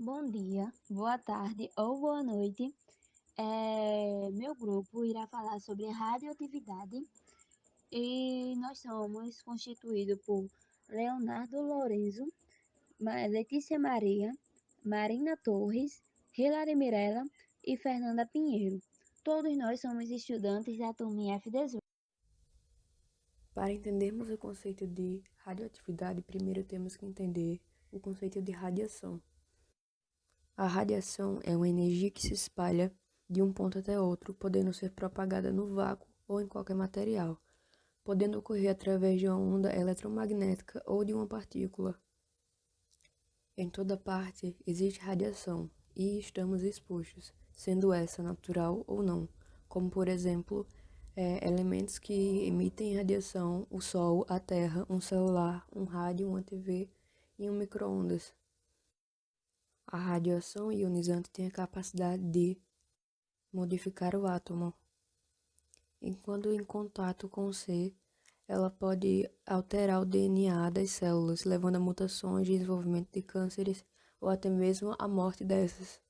Bom dia, boa tarde ou boa noite. Meu grupo irá falar sobre radioatividade e nós somos constituídos por Leonardo Lorenzo, Letícia Maria, Marina Torres, Hilary Mirella e Fernanda Pinheiro. Todos nós somos estudantes da turma F18. Para entendermos o conceito de radioatividade, primeiro temos que entender o conceito de radiação. A radiação é uma energia que se espalha de um ponto até outro, podendo ser propagada no vácuo ou em qualquer material, podendo ocorrer através de uma onda eletromagnética ou de uma partícula. Em toda parte existe radiação e estamos expostos, sendo essa natural ou não, como por exemplo, elementos que emitem radiação, o Sol, a Terra, um celular, um rádio, uma TV e um micro-ondas. A radiação ionizante tem a capacidade de modificar o átomo. Enquanto em contato com o C, ela pode alterar o DNA das células, levando a mutações, desenvolvimento de cânceres ou até mesmo a morte dessas.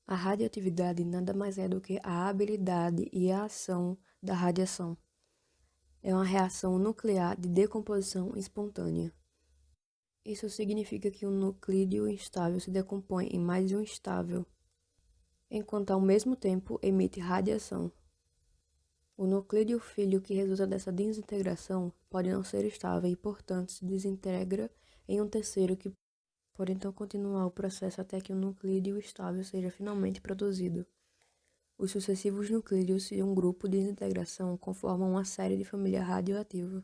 A radioatividade nada mais é do que a habilidade e a ação da radiação. É uma reação nuclear de decomposição espontânea. Isso significa que um nuclídeo instável se decompõe em mais um estável, enquanto ao mesmo tempo emite radiação. O nuclídeo filho que resulta dessa desintegração pode não ser estável e, portanto, se desintegra em um terceiro que pode então continuar o processo até que um nuclídeo estável seja finalmente produzido. Os sucessivos nuclídeos de um grupo de desintegração conformam uma série de família radioativa.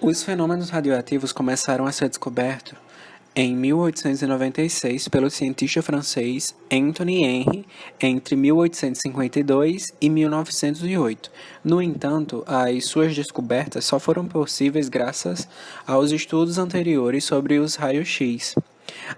Os fenômenos radioativos começaram a ser descobertos em 1896 pelo cientista francês Anthony Henry entre 1852 e 1908. No entanto, as suas descobertas só foram possíveis graças aos estudos anteriores sobre os raios-x.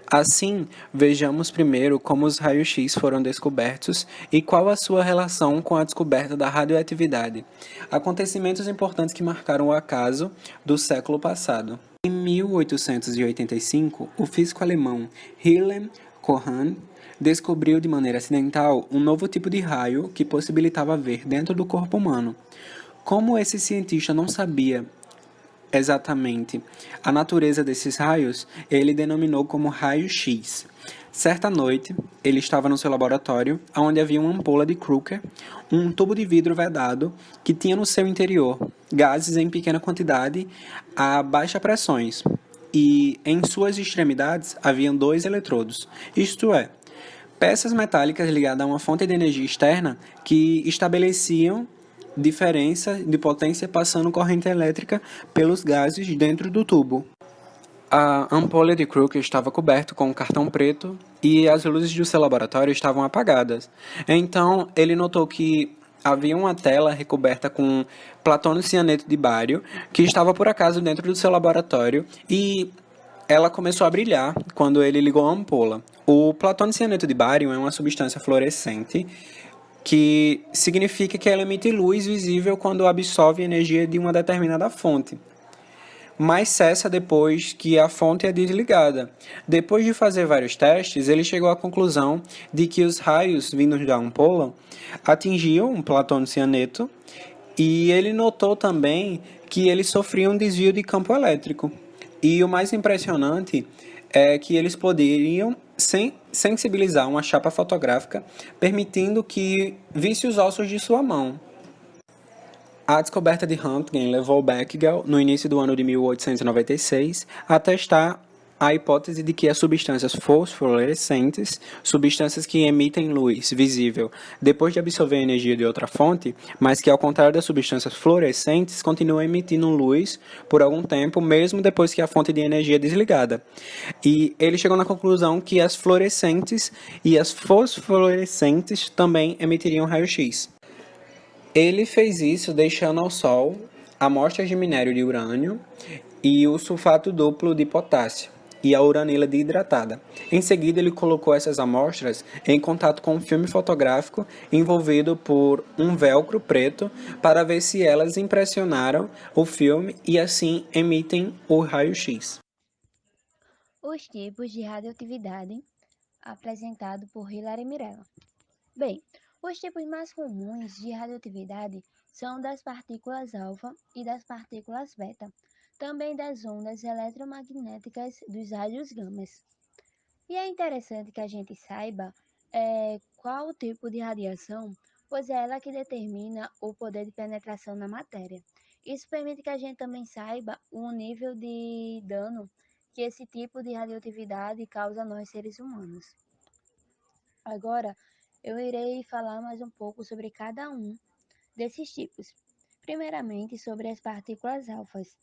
Assim, vejamos primeiro como os raios-x foram descobertos e qual a sua relação com a descoberta da radioatividade. Acontecimentos importantes que marcaram o acaso do século passado. Em 1885, o físico alemão Wilhelm Kohn descobriu de maneira acidental um novo tipo de raio que possibilitava ver dentro do corpo humano. Como esse cientista não sabia exatamente a natureza desses raios, ele denominou como raio-x. Certa noite, ele estava no seu laboratório, onde havia uma ampola de Crüger, um tubo de vidro vedado que tinha no seu interior gases em pequena quantidade a baixa pressões, e em suas extremidades haviam dois eletrodos, isto é, peças metálicas ligadas a uma fonte de energia externa que estabeleciam diferença de potência passando corrente elétrica pelos gases dentro do tubo. A ampola de Crüger estava coberta com um cartão preto e as luzes do seu laboratório estavam apagadas. Então, ele notou que havia uma tela recoberta com platônio cianeto de bário que estava por acaso dentro do seu laboratório e ela começou a brilhar quando ele ligou a ampola. O platônio cianeto de bário é uma substância fluorescente que significa que ela emite luz visível quando absorve energia de uma determinada fonte, mas cessa depois que a fonte é desligada. Depois de fazer vários testes, ele chegou à conclusão de que os raios vindos da ampola atingiam um platônio cianeto e ele notou também que eles sofriam um desvio de campo elétrico. E o mais impressionante é que eles poderiam sensibilizar uma chapa fotográfica, permitindo que visse os ossos de sua mão. A descoberta de Röntgen levou Becquerel, no início do ano de 1896, a testar a hipótese de que as substâncias fosforescentes, substâncias que emitem luz visível depois de absorver energia de outra fonte, mas que, ao contrário das substâncias fluorescentes, continuam emitindo luz por algum tempo, mesmo depois que a fonte de energia é desligada. E ele chegou na conclusão que as fluorescentes e as fosforescentes também emitiriam raio-x. Ele fez isso deixando ao Sol amostras de minério de urânio e o sulfato duplo de potássio e a uranila desidratada. Em seguida, ele colocou essas amostras em contato com um filme fotográfico envolvido por um velcro preto para ver se elas impressionaram o filme e assim emitem o raio-x. os tipos de radioatividade apresentado por Hilary Mirella. Bem, os tipos mais comuns de radioatividade são das partículas alfa e das partículas beta, também das ondas eletromagnéticas dos raios gamas. E é interessante que a gente saiba qual o tipo de radiação, pois é ela que determina o poder de penetração na matéria. Isso permite que a gente também saiba o nível de dano que esse tipo de radioatividade causa a nós seres humanos. Agora, eu irei falar mais um pouco sobre cada um desses tipos. Primeiramente, sobre as partículas alfas,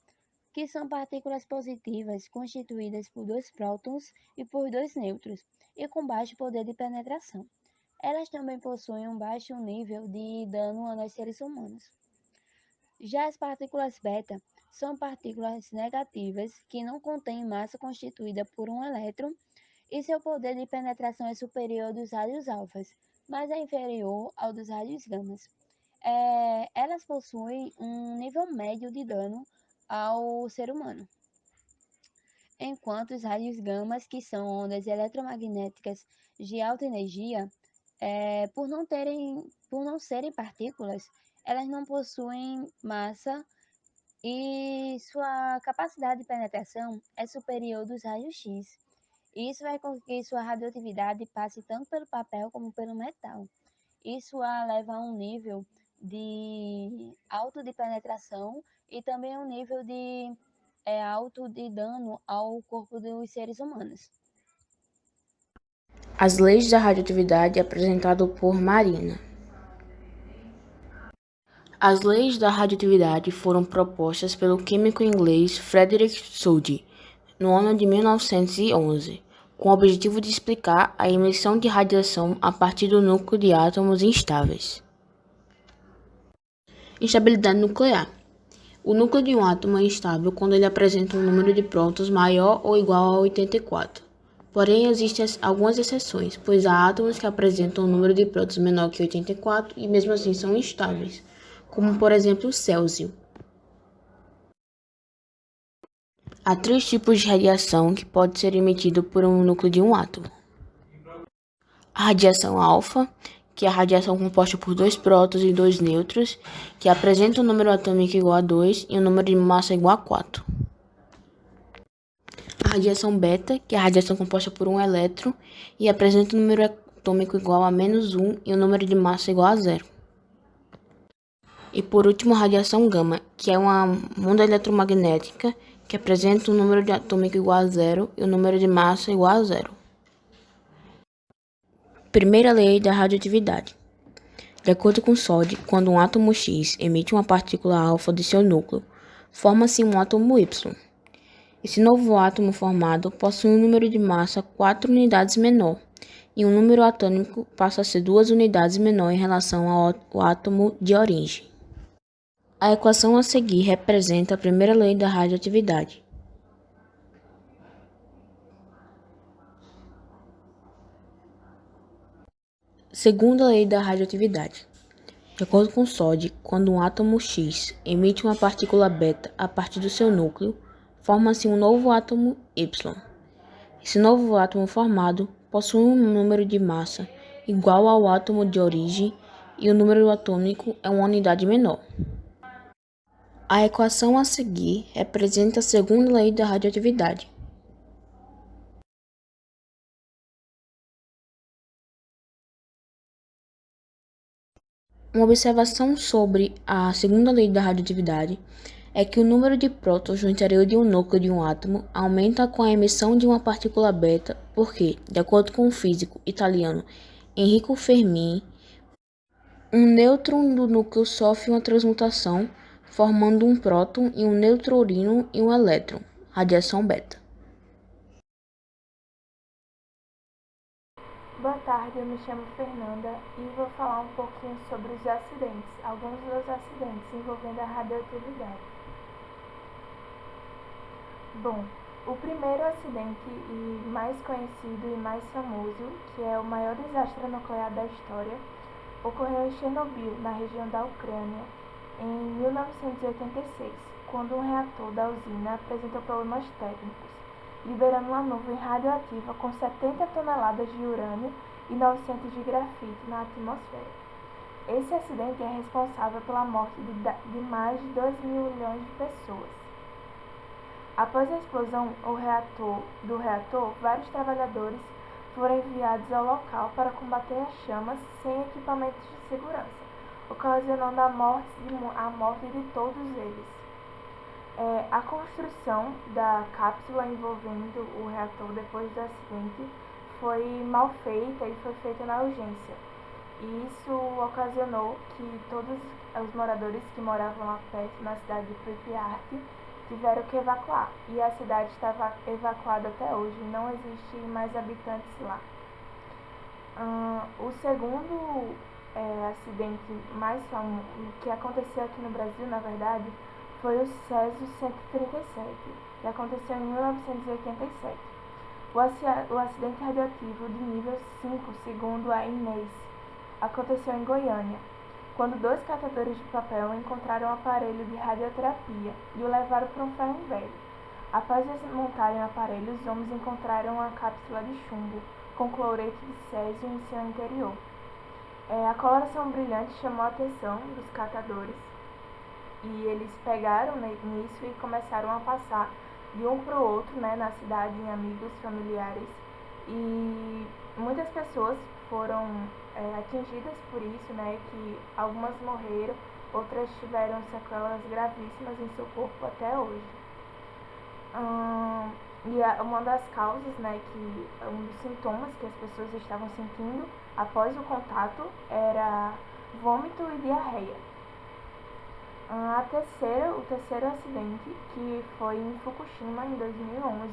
que são partículas positivas constituídas por dois prótons e por dois nêutrons, e com baixo poder de penetração. Elas também possuem um baixo nível de dano a nós seres humanos. Já as partículas beta são partículas negativas que não contêm massa constituída por um elétron e seu poder de penetração é superior ao dos raios alfas, mas é inferior ao dos raios gamas. Elas possuem um nível médio de dano ao ser humano, enquanto os raios gamas, que são ondas eletromagnéticas de alta energia, por não serem partículas, elas não possuem massa e sua capacidade de penetração é superior dos raios X. Isso vai com que sua radioatividade passe tanto pelo papel como pelo metal. Isso a leva a um nível de alto de penetração e também um nível de alto de dano ao corpo dos seres humanos. As leis da radioatividade apresentado por Marina. As leis da radioatividade foram propostas pelo químico inglês Frederick Soddy no ano de 1911, com o objetivo de explicar a emissão de radiação a partir do núcleo de átomos instáveis. Instabilidade nuclear. O núcleo de um átomo é instável quando ele apresenta um número de prótons maior ou igual a 84. Porém, existem algumas exceções, pois há átomos que apresentam um número de prótons menor que 84 e mesmo assim são instáveis, como por exemplo o Césio. Há 3 tipos de radiação que pode ser emitido por um núcleo de um átomo. A radiação alfa, que é a radiação composta por 2 prótons e 2 nêutrons, que apresenta um número atômico igual a 2 e um número de massa igual a 4. A radiação beta, que é a radiação composta por um elétron e apresenta um número atômico igual a -1 e um número de massa igual a 0. E por último, a radiação gama, que é uma onda eletromagnética que apresenta um número de atômico igual a 0 e um número de massa igual a 0. Primeira lei da radioatividade. De acordo com Soddy, quando um átomo X emite uma partícula alfa de seu núcleo, forma-se um átomo Y. Esse novo átomo formado possui um número de massa 4 unidades menor, e um número atômico passa a ser 2 unidades menor em relação ao átomo de origem. A equação a seguir representa a primeira lei da radioatividade. Segunda lei da radioatividade. De acordo com Soddy, quando um átomo X emite uma partícula beta a partir do seu núcleo, forma-se um novo átomo Y. Esse novo átomo formado possui um número de massa igual ao átomo de origem e o número atômico é uma unidade menor. A equação a seguir representa a segunda lei da radioatividade. Uma observação sobre a segunda lei da radioatividade é que o número de prótons no interior de um núcleo de um átomo aumenta com a emissão de uma partícula beta, porque, de acordo com o físico italiano Enrico Fermi, um nêutron do núcleo sofre uma transmutação, formando um próton e um neutrino e um elétron, radiação beta. Boa tarde, eu me chamo Fernanda e vou falar um pouquinho sobre os acidentes, alguns dos acidentes envolvendo a radioatividade. Bom, o primeiro acidente e mais conhecido e mais famoso, que é o maior desastre nuclear da história, ocorreu em Chernobyl, na região da Ucrânia, em 1986, quando um reator da usina apresentou problemas técnicos. liberando uma nuvem radioativa com 70 toneladas de urânio e 900 de grafite na atmosfera. Esse acidente é responsável pela morte de mais de 2 milhões de pessoas. Após a explosão do reator, vários trabalhadores foram enviados ao local para combater as chamas sem equipamentos de segurança, ocasionando a morte de todos eles. A construção da cápsula envolvendo o reator depois do acidente foi mal feita e foi feita na urgência. E isso ocasionou que todos os moradores que moravam lá perto, na cidade de Pripyat, tiveram que evacuar. E a cidade estava evacuada até hoje, não existe mais habitantes lá. O segundo acidente mais famoso que aconteceu aqui no Brasil, na verdade, foi o Césio 137, que aconteceu em 1987. O acidente radioativo de nível 5, segundo a Inês, aconteceu em Goiânia, quando 2 catadores de papel encontraram um aparelho de radioterapia e o levaram para um ferro velho. Após desmontarem o aparelho, os homens encontraram uma cápsula de chumbo com cloreto de césio em seu interior. A coloração brilhante chamou a atenção dos catadores e eles pegaram nisso e começaram a passar de um para o outro, na cidade, em amigos, familiares, e muitas pessoas foram atingidas por isso, que algumas morreram, outras tiveram sequelas gravíssimas em seu corpo até hoje. E uma das causas, que um dos sintomas que as pessoas estavam sentindo após o contato era vômito e diarreia. O terceiro acidente, que foi em Fukushima em 2011,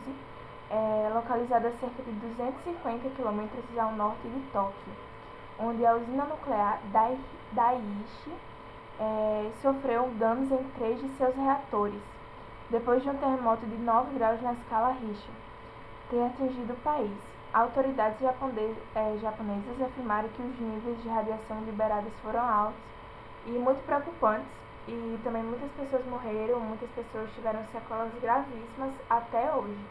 localizado a cerca de 250 quilômetros ao norte de Tóquio, onde a usina nuclear Daiichi sofreu danos em 3 de seus reatores, depois de um terremoto de 9 graus na escala Richter ter atingido o país. Autoridades japonesas afirmaram que os níveis de radiação liberados foram altos e muito preocupantes, e também muitas pessoas morreram, muitas pessoas tiveram sequelas gravíssimas até hoje.